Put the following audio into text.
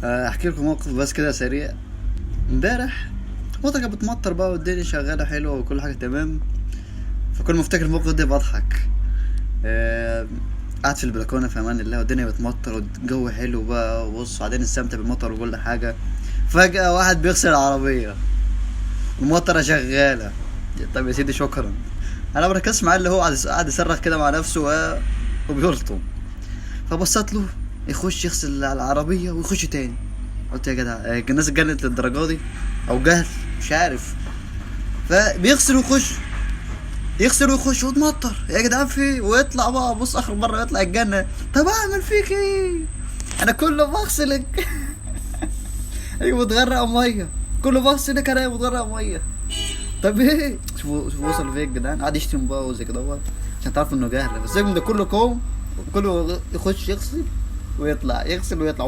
احكي لكم موقف بس كده سريع. امبارح المطر كانت بتمطر بقى والدنيا شغاله حلوه وكل حاجه تمام. فكل ما افتكر الموقف ده بضحك. آه، قاعد في البلكونه في امان الله والدنيا بتمطر والجو حلو بقى، وبص بعدين نستمتع بالمطر وكل حاجه. فجاه واحد بيغسل العربيه، المطره شغاله. طب يا سيدي شكرا. انا بركز معاه اللي هو قاعد يصرخ كده مع نفسه وبيلطم. فبصت له يخش يغسل العربيه ويخش تاني. قلت يا جدع الناس اتجنت للدرجه دي او جهل؟ مش عارف. فبيغسل ويخش، يغسل ويخش وتمطر يا جدعان في ويطلع بقى. بص اخر مره يطلع الجنه. طب اعمل فيك ايه؟ انا كله بغسلك. ايوه متغرق ميه، كله بغسلك انا متغرق ميه. طب ايه؟ شوفوا وصل فين يا جدعان. قعد يشتم بقى وزي كده بقى عشان تعرفوا انه جاهل. بس ده كله كوم، كله يخش يغسل ويطلع، يغسل ويطلع.